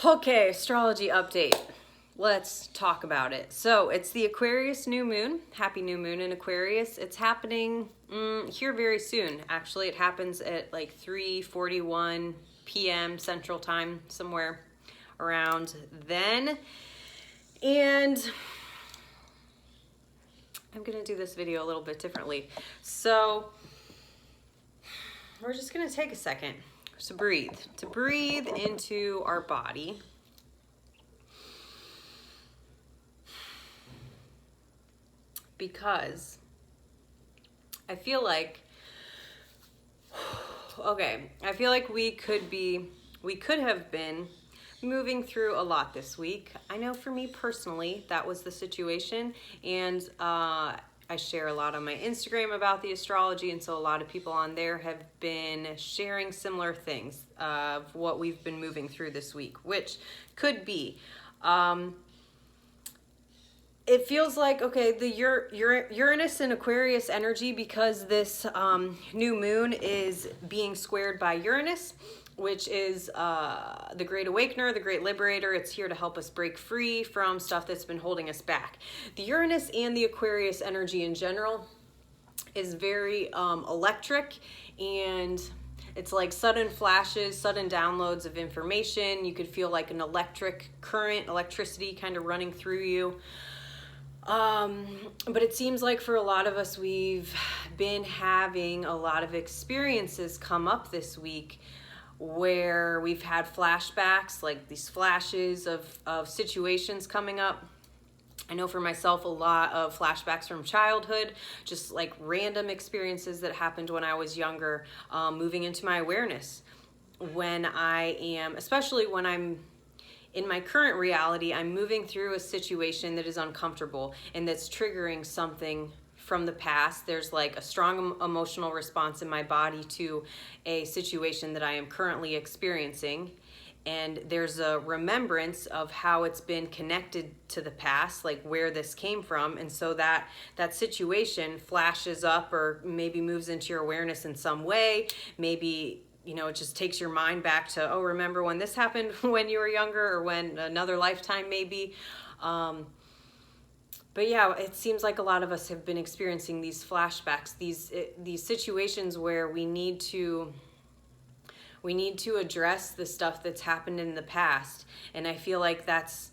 Okay, astrology update. Let's talk about it. So it's the Aquarius new moon. Happy new moon in Aquarius. It's happening here very soon. Actually, it happens at like 3:41 p.m. Central Time, somewhere around then. And I'm gonna do this video a little bit differently. So we're just gonna take a second to breathe into our body. Because I feel like, we could have been moving through a lot this week. I know for me personally, that was the situation. And I share a lot on my Instagram about the astrology. And so a lot of people on there have been sharing similar things of what we've been moving through this week, which could be, it feels like, okay, the Uranus and Aquarius energy, because this new moon is being squared by Uranus, which is the Great Awakener, the Great Liberator. It's here to help us break free from stuff that's been holding us back. The Uranus and the Aquarius energy in general is very electric, and it's like sudden flashes, sudden downloads of information. You could feel like an electric current, electricity kind of running through you. But it seems like for a lot of us, we've been having a lot of experiences come up this week where we've had flashbacks, like these flashes of situations coming up. I know for myself, a lot of flashbacks from childhood, just like random experiences that happened when I was younger, moving into my awareness. Especially when I'm in my current reality, I'm moving through a situation that is uncomfortable and that's triggering something from the past. There's like a strong emotional response in my body to a situation that I am currently experiencing. And there's a remembrance of how it's been connected to the past, like where this came from. And so that situation flashes up or maybe moves into your awareness in some way. Maybe it just takes your mind back to, oh, remember when this happened when you were younger, or when another lifetime maybe. But yeah, it seems like a lot of us have been experiencing these flashbacks, these situations where we need to address the stuff that's happened in the past. And I feel like that's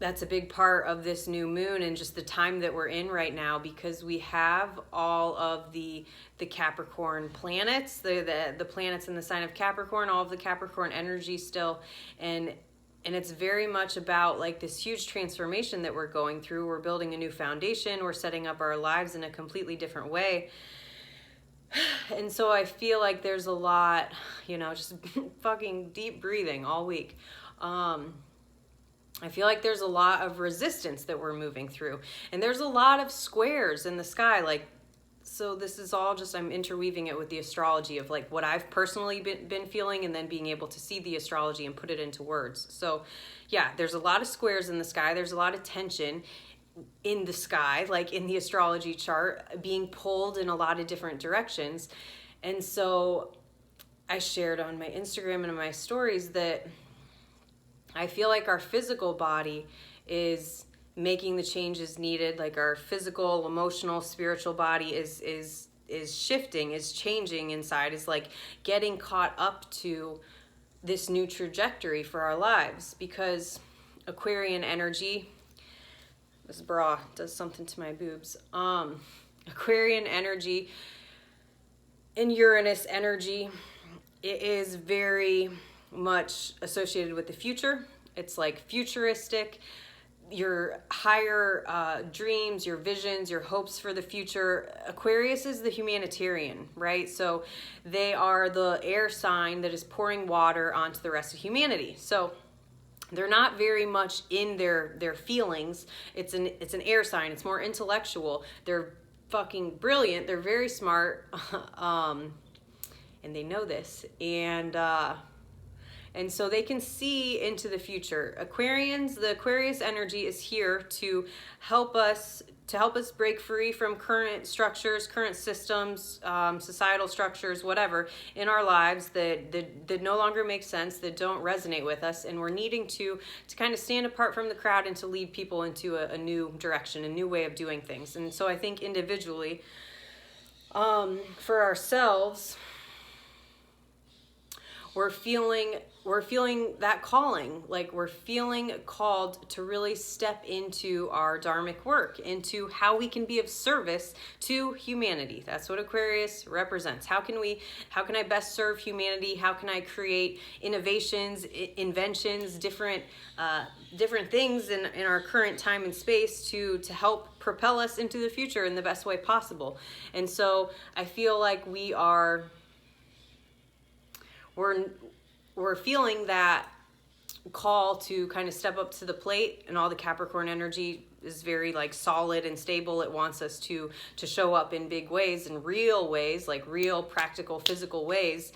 a big part of this new moon and just the time that we're in right now, because we have all of the Capricorn planets, the planets in the sign of Capricorn, all of the Capricorn energy still, and it's very much about like this huge transformation that we're going through. We're building a new foundation. We're setting up our lives in a completely different way. And so I feel like there's a lot, just fucking deep breathing all week. I feel like there's a lot of resistance that we're moving through. And there's a lot of squares in the sky. So this is all just, I'm interweaving it with the astrology of like what I've personally been feeling, and then being able to see the astrology and put it into words. So yeah, there's a lot of squares in the sky. There's a lot of tension in the sky, like in the astrology chart, being pulled in a lot of different directions. And so I shared on my Instagram and in my stories that I feel like our physical body is making the changes needed. Like our physical, emotional, spiritual body is shifting, is changing inside, is like getting caught up to this new trajectory for our lives. Because Aquarian energy, this bra does something to my boobs. Aquarian energy and Uranus energy, it is very much associated with the future. It's like futuristic. Your higher dreams, your visions, your hopes for the future. Aquarius is the humanitarian, right? So they are the air sign that is pouring water onto the rest of humanity. So they're not very much in their feelings. It's an air sign. It's more intellectual. They're fucking brilliant. They're very smart, and they know this. And so they can see into the future. The Aquarius energy is here to help us to help us break free from current structures, current systems, societal structures, whatever, in our lives that no longer make sense, that don't resonate with us, and we're needing to kind of stand apart from the crowd and to lead people into a new direction, a new way of doing things. And so I think individually, for ourselves, we're feeling that calling, like we're feeling called to really step into our dharmic work, into how we can be of service to humanity. That's what Aquarius represents. How can I best serve humanity? How can I create innovations, inventions, different things in our current time and space to help propel us into the future in the best way possible? And so I feel like we're feeling that call to kind of step up to the plate, and all the Capricorn energy is very like solid and stable. It wants us to show up in big ways, in real ways, like real practical physical ways.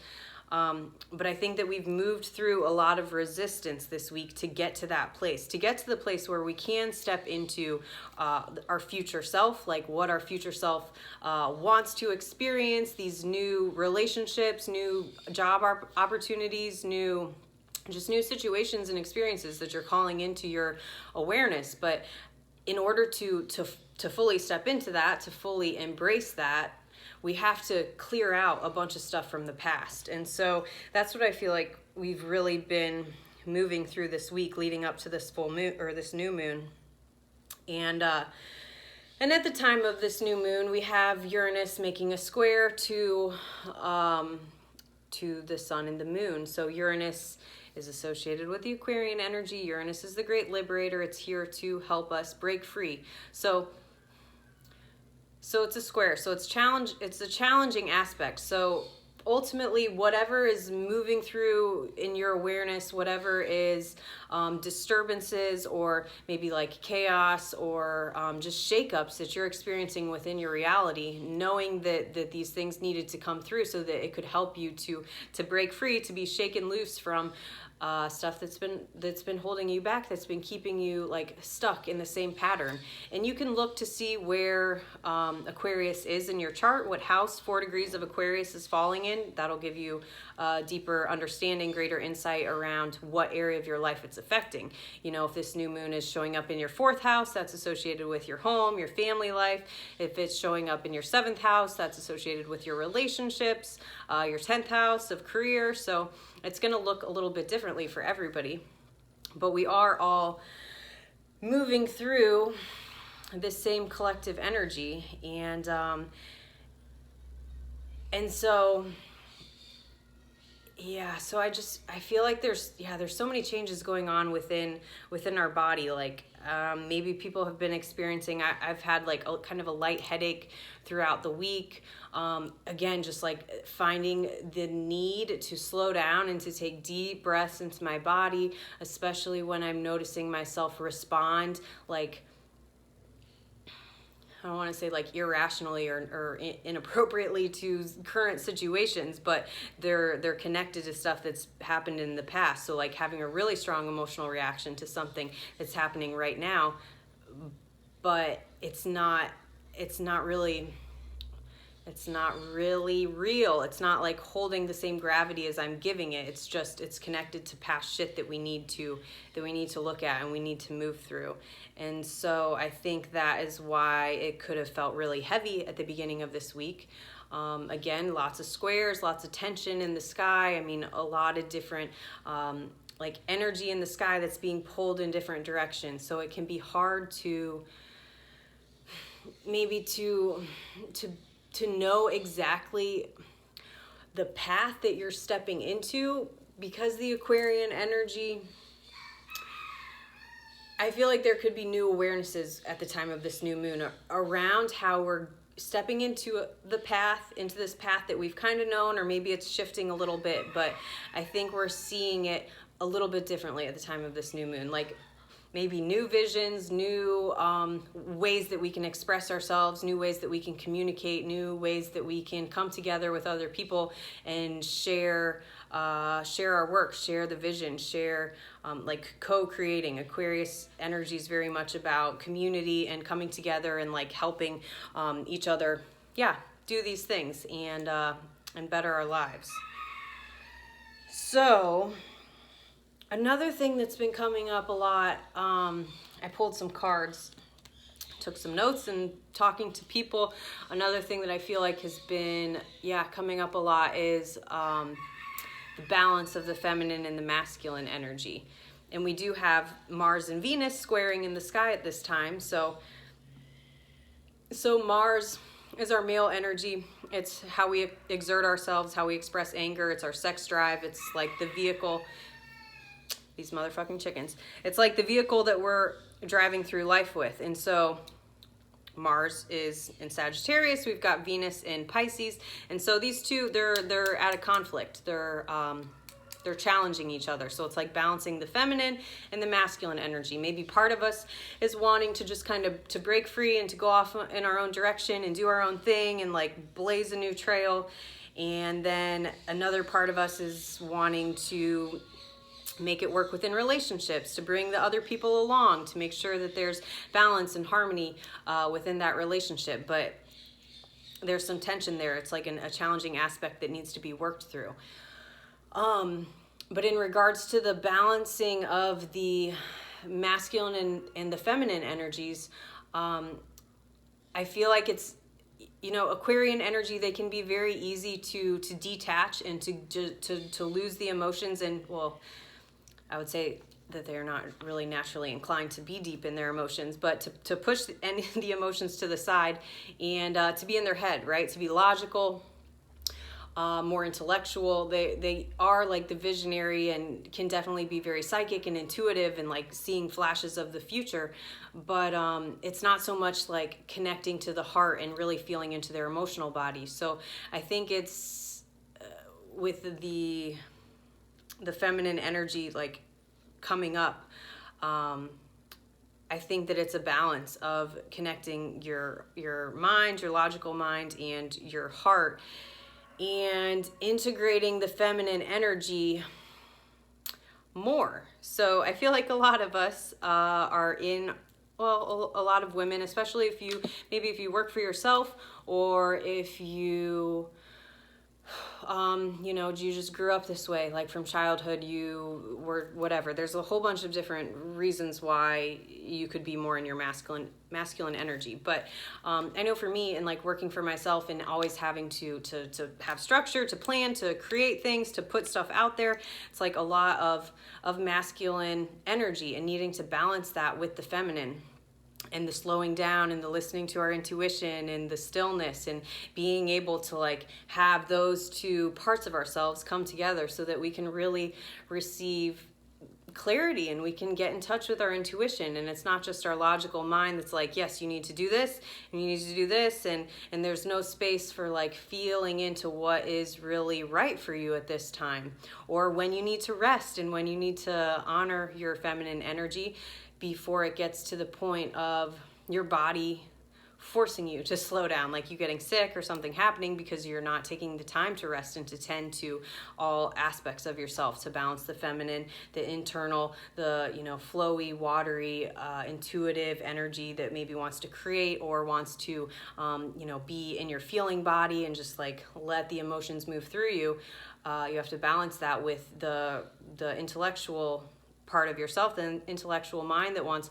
But I think that we've moved through a lot of resistance this week to get to that place, to get to the place where we can step into our future self, like what our future self wants to experience, these new relationships, new job opportunities, new situations and experiences that you're calling into your awareness. But in order to fully step into that, to fully embrace that, we have to clear out a bunch of stuff from the past. And so that's what I feel like we've really been moving through this week leading up to this full moon, or this new moon. And at the time of this new moon, we have Uranus making a square to the sun and the moon. So Uranus is associated with the Aquarian energy. Uranus is the great liberator. It's here to help us break free. So it's a square. So it's a challenging aspect. So ultimately, whatever is moving through in your awareness, whatever is disturbances or maybe like chaos or just shakeups that you're experiencing within your reality, knowing that these things needed to come through so that it could help you to break free, to be shaken loose from stuff that's been holding you back, that's been keeping you like stuck in the same pattern. And you can look to see where Aquarius is in your chart, what house 4 degrees of Aquarius is falling in. That'll give you deeper understanding, greater insight around what area of your life it's affecting. You know, if this new moon is showing up in your 4th house, that's associated with your home, your family life. If it's showing up in your 7th house, that's associated with your relationships, your 10th house of career. So it's going to look a little bit differently for everybody, but we are all moving through this same collective energy. And so I feel like there's so many changes going on within our body. Like maybe people have been experiencing, I've had like kind of a light headache throughout the week. Again, just like finding the need to slow down and to take deep breaths into my body, especially when I'm noticing myself respond like, I don't want to say like irrationally or inappropriately to current situations, but they're connected to stuff that's happened in the past. So like having a really strong emotional reaction to something that's happening right now, but it's not really real. It's not like holding the same gravity as I'm giving it. It's connected to past shit that we need to look at and we need to move through. And so I think that is why it could have felt really heavy at the beginning of this week. Again, lots of squares, lots of tension in the sky. I mean, a lot of different like energy in the sky that's being pulled in different directions. So it can be hard to maybe to know exactly the path that you're stepping into, because the Aquarian energy, I feel like there could be new awarenesses at the time of this new moon around how we're stepping into this path that we've kind of known, or maybe it's shifting a little bit, but I think we're seeing it a little bit differently at the time of this new moon. Like maybe new visions, new ways that we can express ourselves, new ways that we can communicate, new ways that we can come together with other people and share share our work, share the vision, share like co-creating. Aquarius energy is very much about community and coming together and like helping each other, do these things and better our lives. So another thing that's been coming up a lot, I pulled some cards, took some notes and talking to people. Another thing that I feel like has been, coming up a lot is the balance of the feminine and the masculine energy. And we do have Mars and Venus squaring in the sky at this time. So Mars is our male energy. It's how we exert ourselves, how we express anger. It's our sex drive. It's like the vehicle, these motherfucking chickens. It's like the vehicle that we're driving through life with. And so Mars is in Sagittarius. We've got Venus in Pisces. And so these two, they're at a conflict. They're challenging each other. So it's like balancing the feminine and the masculine energy. Maybe part of us is wanting to just kind of to break free and to go off in our own direction and do our own thing and like blaze a new trail. And then another part of us is wanting to make it work within relationships, to bring the other people along, to make sure that there's balance and harmony within that relationship. But there's some tension there. It's like a challenging aspect that needs to be worked through. But in regards to the balancing of the masculine and the feminine energies, I feel like it's, Aquarian energy, they can be very easy to detach and to lose the emotions. And well, I would say that they're not really naturally inclined to be deep in their emotions, but to push any of the emotions to the side and to be in their head, right? To be logical, more intellectual. They are like the visionary and can definitely be very psychic and intuitive and like seeing flashes of the future. But it's not so much like connecting to the heart and really feeling into their emotional body. So I think it's with the feminine energy like coming up, I think that it's a balance of connecting your mind, your logical mind, and your heart, and integrating the feminine energy more. So I feel like a lot of us are in, well, a lot of women, especially if you work for yourself, or if you you just grew up this way, like from childhood, you were whatever. There's a whole bunch of different reasons why you could be more in your masculine energy. But I know for me, and like working for myself and always having to have structure, to plan, to create things, to put stuff out there, it's like a lot of masculine energy and needing to balance that with the feminine. And the slowing down and the listening to our intuition and the stillness and being able to like have those two parts of ourselves come together so that we can really receive clarity and we can get in touch with our intuition. And it's not just our logical mind that's like, yes, you need to do this and you need to do this, and there's no space for like feeling into what is really right for you at this time, or when you need to rest and when you need to honor your feminine energy before it gets to the point of your body forcing you to slow down, like you getting sick or something happening because you're not taking the time to rest and to tend to all aspects of yourself, to balance the feminine, the internal, the flowy, watery, intuitive energy that maybe wants to create or wants to be in your feeling body and just like let the emotions move through you. You have to balance that with the intellectual part of yourself, the intellectual mind that wants,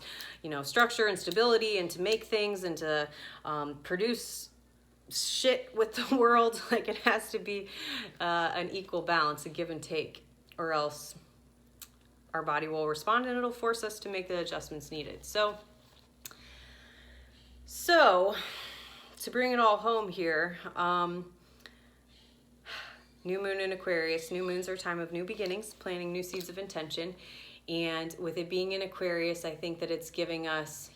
structure and stability and to make things and to produce shit with the world. Like it has to be an equal balance, a give and take, or else our body will respond and it'll force us to make the adjustments needed. So to bring it all home here, new moon in Aquarius. New moons are a time of new beginnings, planting new seeds of intention. And with it being in Aquarius, I think that it's giving us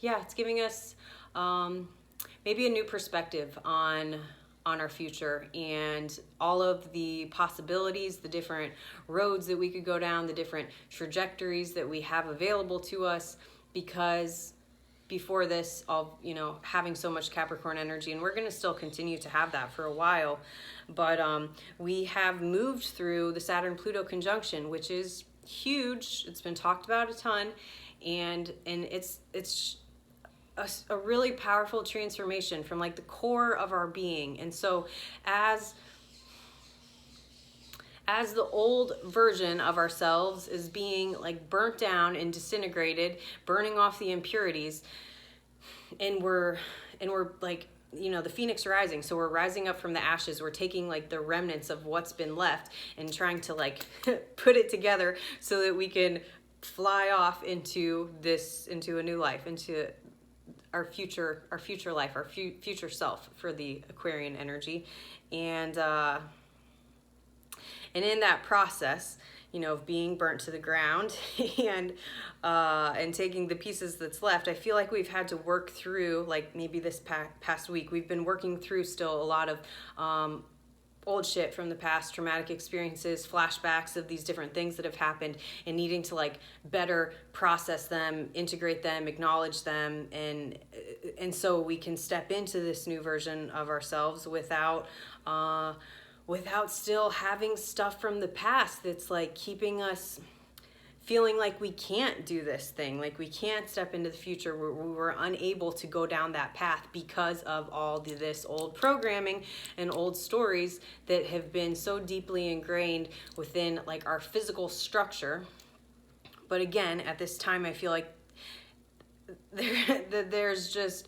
maybe a new perspective on our future and all of the possibilities, the different roads that we could go down, the different trajectories that we have available to us, because before this, all, you know, having so much Capricorn energy, and we're going to still continue to have that for a while. But we have moved through the Saturn-Pluto conjunction, which is huge. It's been talked about a ton, and it's a really powerful transformation from like the core of our being. And so as the old version of ourselves is being like burnt down and disintegrated, burning off the impurities, and we're like, you know, the phoenix rising, so we're rising up from the ashes, we're taking like the remnants of what's been left and trying to like put it together so that we can fly off into a new life, into our future life, our future self for the Aquarian energy. And in that process, you know, of being burnt to the ground and taking the pieces that's left, I feel like we've had to work through, like maybe this past week, we've been working through still a lot of old shit from the past, traumatic experiences, flashbacks of these different things that have happened, and needing to like better process them, integrate them, acknowledge them, and so we can step into this new version of ourselves without still having stuff from the past that's like keeping us feeling like we can't do this thing, like we can't step into the future. We're unable to go down that path because of all this old programming and old stories that have been so deeply ingrained within like our physical structure. But again, at this time, I feel like there's just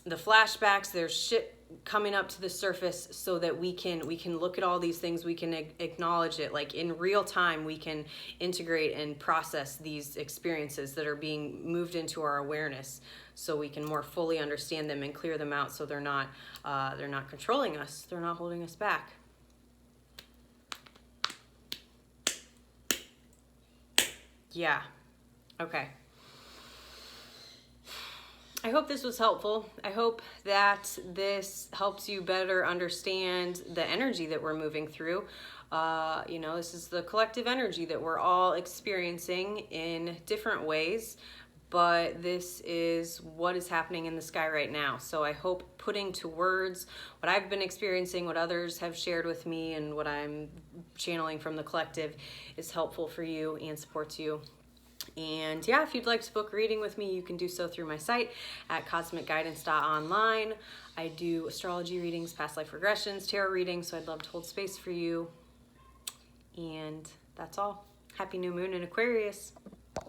the flashbacks, there's shit coming up to the surface so that we can look at all these things, we can acknowledge it, like in real time we can integrate and process these experiences that are being moved into our awareness, so we can more fully understand them and clear them out, so they're not controlling us, they're not holding us back. Yeah. Okay. I hope this was helpful. I hope that this helps you better understand the energy that we're moving through. You know, this is the collective energy that we're all experiencing in different ways, but this is what is happening in the sky right now. So I hope putting to words what I've been experiencing, what others have shared with me, and what I'm channeling from the collective is helpful for you and supports you. And yeah, if you'd like to book a reading with me, you can do so through my site at cosmicguidance.online. I do astrology readings, past life regressions, tarot readings, so I'd love to hold space for you. And that's all. Happy new moon in Aquarius.